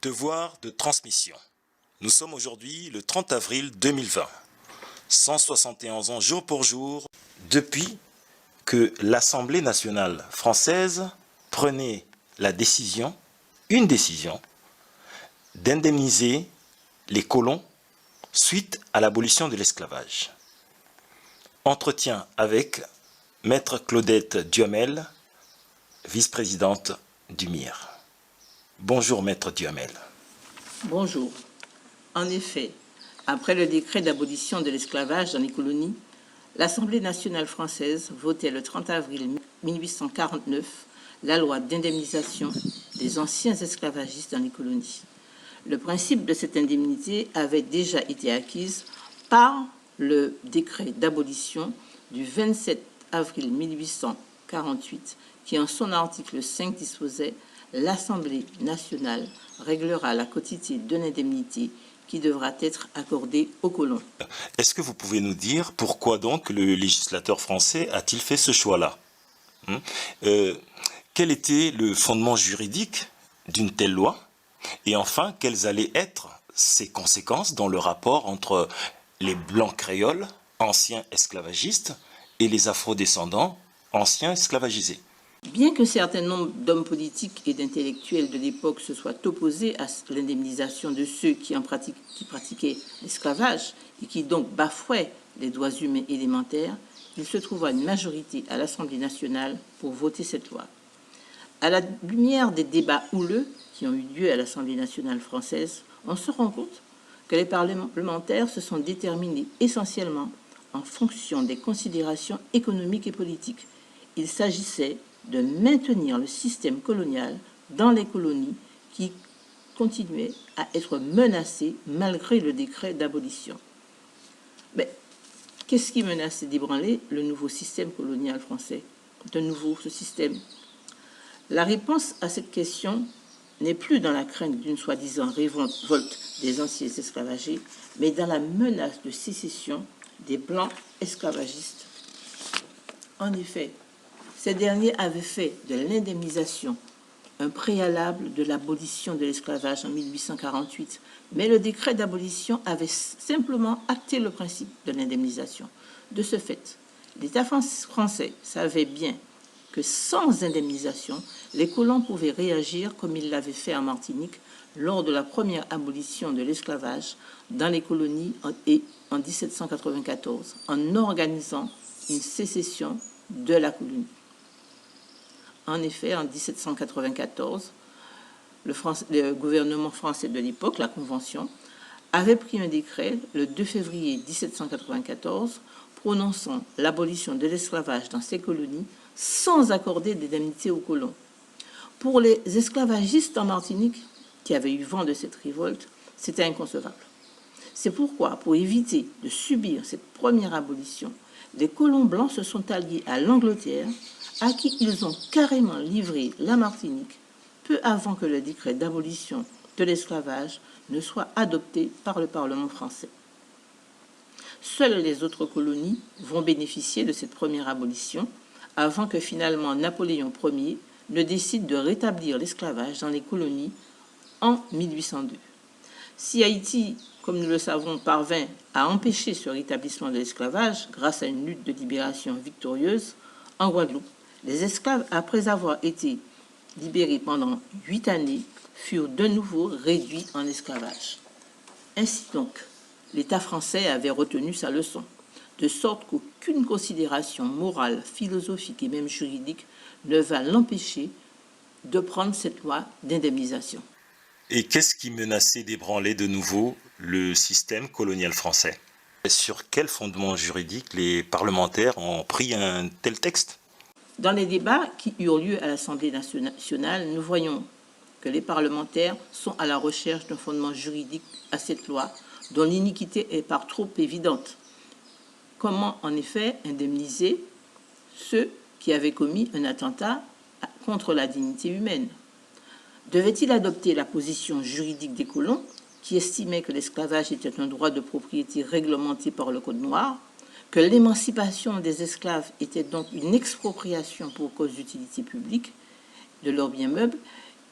Devoir de transmission. Nous sommes aujourd'hui le 30 avril 2020, 171 ans jour pour jour depuis que l'Assemblée nationale française prenait la décision, une décision, d'indemniser les colons suite à l'abolition de l'esclavage. Entretien avec Maître Claudette Duhamel, vice-présidente du MIR. Bonjour Maître Duhamel. Bonjour. En effet, après le décret d'abolition de l'esclavage dans les colonies, l'Assemblée nationale française votait le 30 avril 1849 la loi d'indemnisation des anciens esclavagistes dans les colonies. Le principe de cette indemnité avait déjà été acquis par le décret d'abolition du 27 avril 1848 qui, en son article 5, disposait « L'Assemblée nationale réglera la quotité de l'indemnité qui devra être accordée aux colons. » Est-ce que vous pouvez nous dire pourquoi donc le législateur français a-t-il fait ce choix-là? Quel était le fondement juridique d'une telle loi? Et enfin, quelles allaient être ses conséquences dans le rapport entre les blancs créoles, anciens esclavagistes, et les afrodescendants, anciens esclavagisés? Bien qu'un certain nombre d'hommes politiques et d'intellectuels de l'époque se soient opposés à l'indemnisation de ceux qui pratiquaient l'esclavage et qui donc bafouaient les droits humains élémentaires, il se trouva une majorité à l'Assemblée nationale pour voter cette loi. À la lumière des débats houleux qui ont eu lieu à l'Assemblée nationale française, on se rend compte que les parlementaires se sont déterminés essentiellement en fonction des considérations économiques et politiques. Il s'agissait de maintenir le système colonial dans les colonies qui continuaient à être menacées malgré le décret d'abolition. Mais qu'est-ce qui menaçait d'ébranler le nouveau système colonial français? De nouveau, ce système. La réponse à cette question n'est plus dans la crainte d'une soi-disant révolte des anciens esclavagés, mais dans la menace de sécession des blancs esclavagistes. En effet, ces derniers avaient fait de l'indemnisation un préalable de l'abolition de l'esclavage en 1848, mais le décret d'abolition avait simplement acté le principe de l'indemnisation. De ce fait, l'État français savait bien que sans indemnisation, les colons pouvaient réagir comme ils l'avaient fait en Martinique lors de la première abolition de l'esclavage dans les colonies en 1794, en organisant une sécession de la colonie. En effet, en 1794, le gouvernement français de l'époque, la Convention, avait pris un décret le 2 février 1794 prononçant l'abolition de l'esclavage dans ces colonies sans accorder d'indemnité aux colons. Pour les esclavagistes en Martinique, qui avaient eu vent de cette révolte, c'était inconcevable. C'est pourquoi, pour éviter de subir cette première abolition, les colons blancs se sont alliés à l'Angleterre, à qui ils ont carrément livré la Martinique, peu avant que le décret d'abolition de l'esclavage ne soit adopté par le Parlement français. Seules les autres colonies vont bénéficier de cette première abolition, avant que finalement Napoléon Ier ne décide de rétablir l'esclavage dans les colonies en 1802. Si Haïti, comme nous le savons, parvint à empêcher ce rétablissement de l'esclavage grâce à une lutte de libération victorieuse, en Guadeloupe, les esclaves, après avoir été libérés pendant 8 années, furent de nouveau réduits en esclavage. Ainsi donc, l'État français avait retenu sa leçon, de sorte qu'aucune considération morale, philosophique et même juridique ne va l'empêcher de prendre cette loi d'indemnisation. Et qu'est-ce qui menaçait d'ébranler de nouveau le système colonial français? Sur quel fondement juridique les parlementaires ont pris un tel texte? Dans les débats qui eurent lieu à l'Assemblée nationale, nous voyons que les parlementaires sont à la recherche d'un fondement juridique à cette loi, dont l'iniquité est par trop évidente. Comment, en effet, indemniser ceux qui avaient commis un attentat contre la dignité humaine? Devait-il adopter la position juridique des colons, qui estimaient que l'esclavage était un droit de propriété réglementé par le Code noir, que l'émancipation des esclaves était donc une expropriation pour cause d'utilité publique de leurs biens meubles,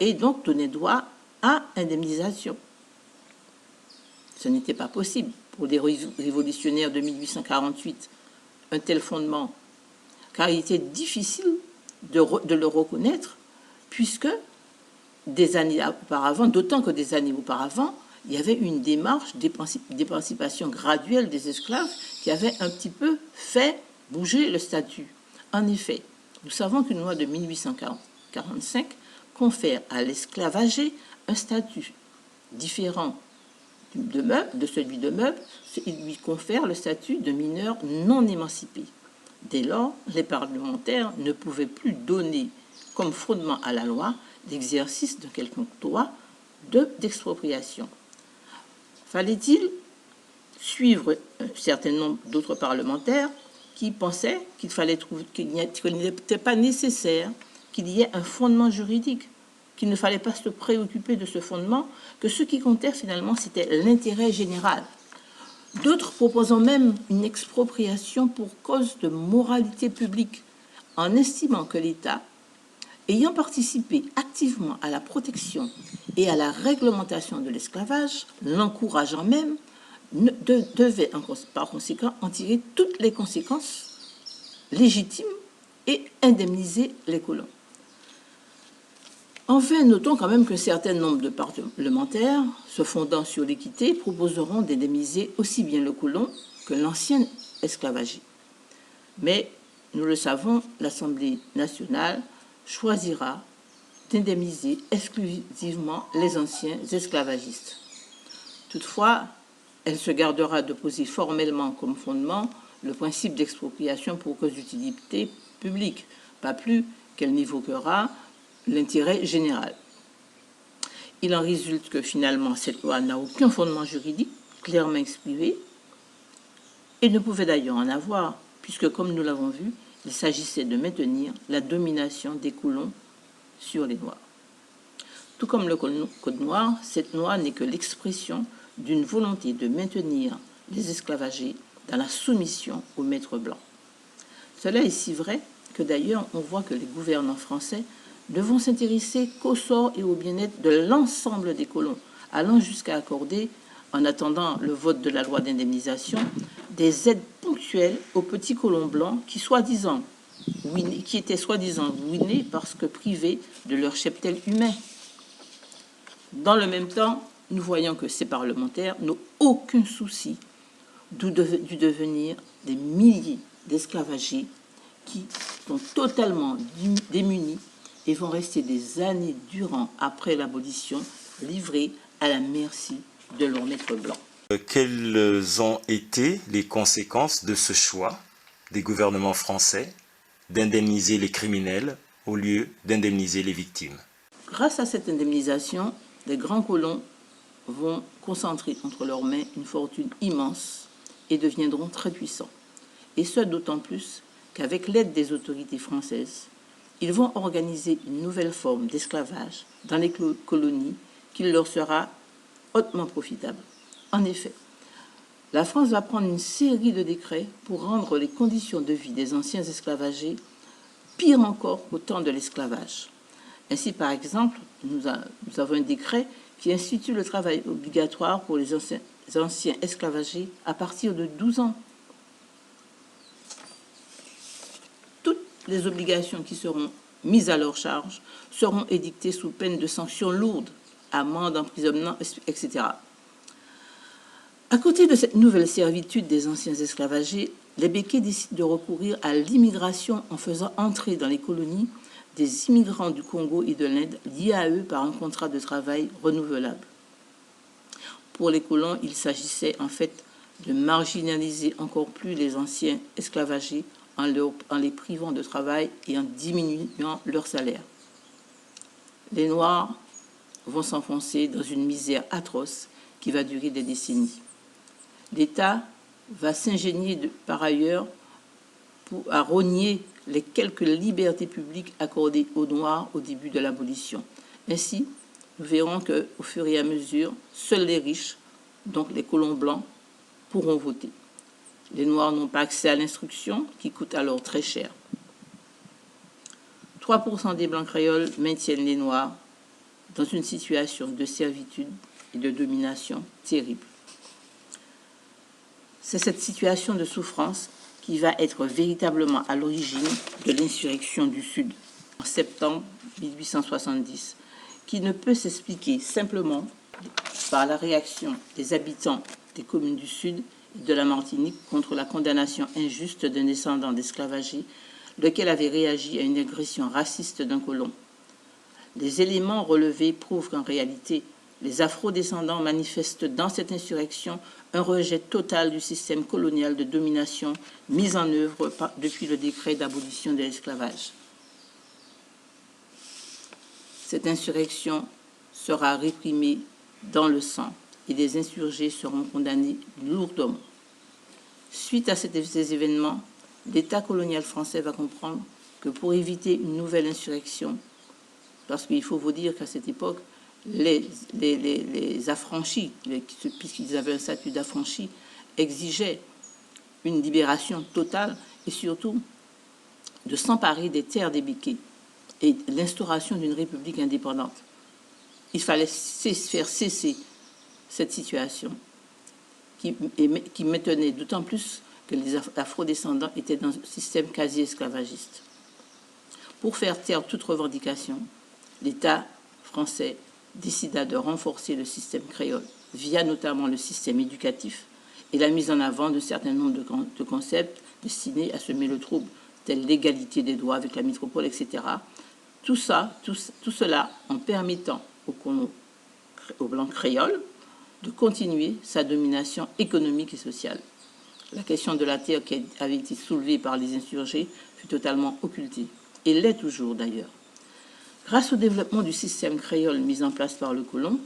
et donc donnait droit à indemnisation. Ce n'était pas possible pour les révolutionnaires de 1848, un tel fondement, car il était difficile de le reconnaître, puisque des années auparavant, d'autant que des années auparavant, il y avait une démarche d'émancipation graduelle des esclaves qui avait un petit peu fait bouger le statut. En effet, nous savons qu'une loi de 1845 confère à l'esclavagé un statut différent de celui de meuble. Il lui confère le statut de mineur non émancipé. Dès lors, les parlementaires ne pouvaient plus donner comme fondement à la loi l'exercice de quelconque droit d'expropriation. Fallait-il suivre un certain nombre d'autres parlementaires qui pensaient qu'il n'était pas nécessaire qu'il y ait un fondement juridique, qu'il ne fallait pas se préoccuper de ce fondement, que ce qui comptait finalement c'était l'intérêt général. D'autres proposant même une expropriation pour cause de moralité publique, en estimant que l'État, ayant participé activement à la protection et à la réglementation de l'esclavage, l'encourageant même, devait par conséquent en tirer toutes les conséquences légitimes et indemniser les colons. Enfin, notons quand même qu'un certain nombre de parlementaires, se fondant sur l'équité, proposeront d'indemniser aussi bien le colon que l'ancien esclavagé. Mais, nous le savons, l'Assemblée nationale choisira d'indemniser exclusivement les anciens esclavagistes. Toutefois, elle se gardera de poser formellement comme fondement le principe d'expropriation pour cause d'utilité publique, pas plus qu'elle n'évoquera l'intérêt général. Il en résulte que finalement cette loi n'a aucun fondement juridique clairement exprimé et ne pouvait d'ailleurs en avoir, puisque comme nous l'avons vu, il s'agissait de maintenir la domination des colons sur les Noirs. Tout comme le Code noir, cette loi n'est que l'expression d'une volonté de maintenir les esclavagés dans la soumission aux maîtres blancs. Cela est si vrai que d'ailleurs on voit que les gouvernants français ne vont s'intéresser qu'au sort et au bien-être de l'ensemble des colons, allant jusqu'à accorder, en attendant le vote de la loi d'indemnisation, des aides ponctuelles aux petits colons blancs qui étaient soi-disant ruinés parce que privés de leur cheptel humain. Dans le même temps, nous voyons que ces parlementaires n'ont aucun souci du devenir des milliers d'esclavagés qui sont totalement démunis et vont rester des années durant, après l'abolition, livrés à la merci de leur maître blanc. Quelles ont été les conséquences de ce choix des gouvernements français d'indemniser les criminels au lieu d'indemniser les victimes? Grâce à cette indemnisation, les grands colons vont concentrer entre leurs mains une fortune immense et deviendront très puissants. Et ce, d'autant plus qu'avec l'aide des autorités françaises, ils vont organiser une nouvelle forme d'esclavage dans les colonies qui leur sera hautement profitable. En effet, la France va prendre une série de décrets pour rendre les conditions de vie des anciens esclavagés pires encore qu'au temps de l'esclavage. Ainsi, par exemple, nous avons un décret qui institue le travail obligatoire pour les anciens esclavagés à partir de 12 ans. Toutes les obligations qui seront mises à leur charge seront édictées sous peine de sanctions lourdes, amendes, emprisonnement, etc. À côté de cette nouvelle servitude des anciens esclavagés, les Békés décident de recourir à l'immigration en faisant entrer dans les colonies des immigrants du Congo et de l'Inde liés à eux par un contrat de travail renouvelable. Pour les colons, il s'agissait en fait de marginaliser encore plus les anciens esclavagés en les privant de travail et en diminuant leur salaire. Les Noirs vont s'enfoncer dans une misère atroce qui va durer des décennies. L'État va s'ingénier par ailleurs à rogner les quelques libertés publiques accordées aux Noirs au début de l'abolition. Ainsi, nous verrons qu'au fur et à mesure, seuls les riches, donc les colons blancs, pourront voter. Les Noirs n'ont pas accès à l'instruction, qui coûte alors très cher. 3% des Blancs créoles maintiennent les Noirs dans une situation de servitude et de domination terrible. C'est cette situation de souffrance qui va être véritablement à l'origine de l'insurrection du Sud en septembre 1870, qui ne peut s'expliquer simplement par la réaction des habitants des communes du Sud et de la Martinique contre la condamnation injuste d'un descendant d'esclavagé, lequel avait réagi à une agression raciste d'un colon. Les éléments relevés prouvent qu'en réalité, les afro-descendants manifestent dans cette insurrection un rejet total du système colonial de domination mis en œuvre depuis le décret d'abolition de l'esclavage. Cette insurrection sera réprimée dans le sang et les insurgés seront condamnés lourdement. Suite à ces événements, l'État colonial français va comprendre que pour éviter une nouvelle insurrection, parce qu'il faut vous dire qu'à cette époque, les affranchis, puisqu'ils avaient un statut d'affranchis, exigeaient une libération totale et surtout de s'emparer des terres des béquets et l'instauration d'une république indépendante. Il fallait faire cesser cette situation qui maintenait d'autant plus que les afro-descendants étaient dans un système quasi-esclavagiste. Pour faire taire toute revendication, l'État français décida de renforcer le système créole via notamment le système éducatif et la mise en avant d'un certain nombre de concepts destinés à semer le trouble, tels l'égalité des droits avec la métropole, etc. Tout cela en permettant aux blancs créoles de continuer sa domination économique et sociale. La question de la terre qui avait été soulevée par les insurgés fut totalement occultée, et l'est toujours d'ailleurs. Grâce au développement du système créole mis en place par le colon,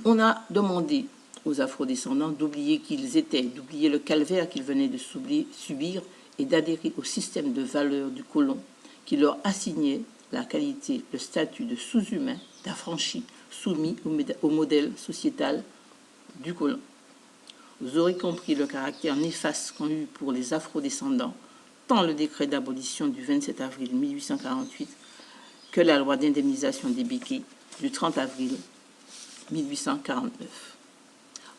on a demandé aux afrodescendants d'oublier qu'ils étaient, d'oublier le calvaire qu'ils venaient de subir et d'adhérer au système de valeurs du colon qui leur assignait la qualité, le statut de sous-humain, d'affranchi, soumis au modèle sociétal du colon. Vous aurez compris le caractère néfaste qu'ont eu pour les afrodescendants tant le décret d'abolition du 27 avril 1848 que la loi d'indemnisation des béquets du 30 avril 1849.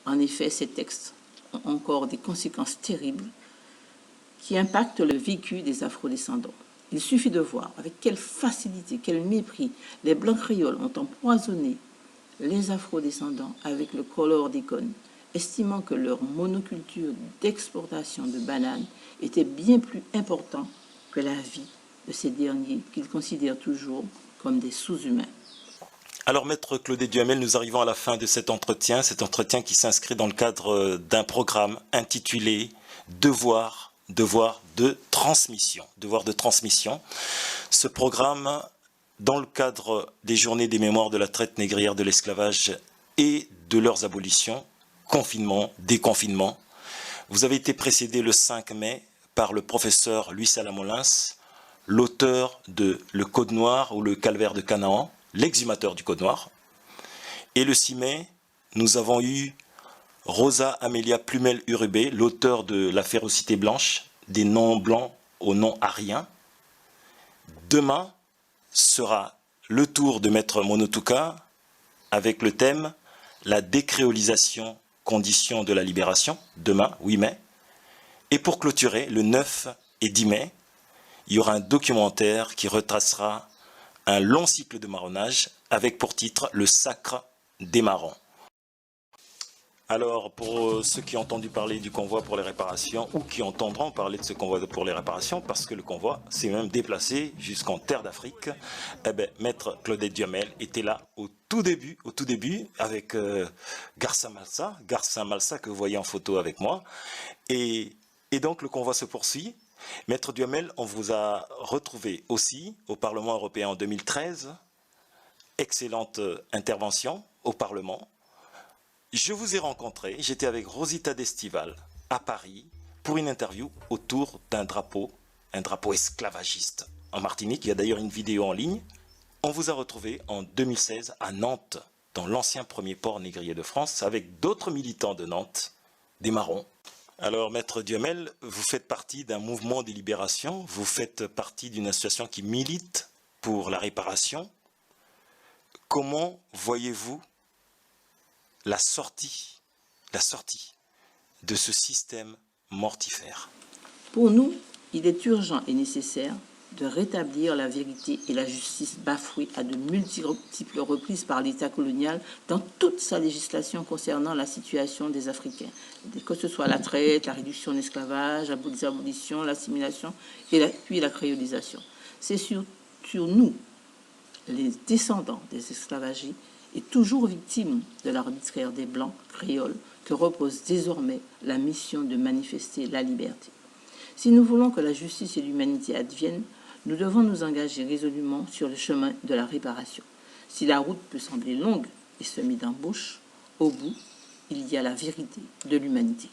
En effet, ces textes ont encore des conséquences terribles qui impactent le vécu des afrodescendants. Il suffit de voir avec quelle facilité, quel mépris les blancs créoles ont empoisonné les afrodescendants avec le chlordécone, estimant que leur monoculture d'exportation de bananes était bien plus important que la vie de ces derniers qu'ils considèrent toujours comme des sous-humains. Alors, Maître Claudette Duhamel, nous arrivons à la fin de cet entretien qui s'inscrit dans le cadre d'un programme intitulé Devoir de transmission. Ce programme, dans le cadre des journées des mémoires de la traite négrière de l'esclavage et de leurs abolitions, confinement, déconfinement, vous avez été précédé le 5 mai par le professeur Louis Salamolins, l'auteur de Le Code Noir ou le Calvaire de Canaan, l'exhumateur du Code Noir. Et le 6 mai, nous avons eu Rosa Amélia Plumel-Urubé, l'auteur de La Férocité Blanche, des noms blancs aux noms ariens. Demain sera le tour de Maître Monotuka avec le thème La décréolisation, condition de la libération, demain, 8 mai. Et pour clôturer, le 9 et 10 mai, il y aura un documentaire qui retracera un long cycle de marronnage avec pour titre Le Sacre des Marrons. Alors, pour ceux qui ont entendu parler du convoi pour les réparations ou qui entendront parler de ce convoi pour les réparations, parce que le convoi s'est même déplacé jusqu'en terre d'Afrique, Maître Claudette Duhamel était là au tout début avec Garça Malsa que vous voyez en photo avec moi. Et donc le convoi se poursuit. Maître Duhamel, on vous a retrouvé aussi au Parlement européen en 2013. Excellente intervention au Parlement. Je vous ai rencontré, j'étais avec Rosita d'Estival à Paris pour une interview autour d'un drapeau esclavagiste en Martinique. Il y a d'ailleurs une vidéo en ligne. On vous a retrouvé en 2016 à Nantes, dans l'ancien premier port négrier de France, avec d'autres militants de Nantes, des Marrons. Alors, Maître Duhamel, vous faites partie d'un mouvement de libération, vous faites partie d'une association qui milite pour la réparation. comment voyez-vous la sortie de ce système mortifère? Pour nous, il est urgent et nécessaire de rétablir la vérité et la justice bafouées à de multiples reprises par l'État colonial dans toute sa législation concernant la situation des Africains, que ce soit la traite, la réduction de l'esclavage, l'abolition, l'assimilation puis la créolisation. C'est sur nous, les descendants des esclavagistes et toujours victimes de l'arbitraire des Blancs créoles, que repose désormais la mission de manifester la liberté. Si nous voulons que la justice et l'humanité adviennent, nous devons nous engager résolument sur le chemin de la réparation. Si la route peut sembler longue et semée d'embûches, au bout, il y a la vérité de l'humanité.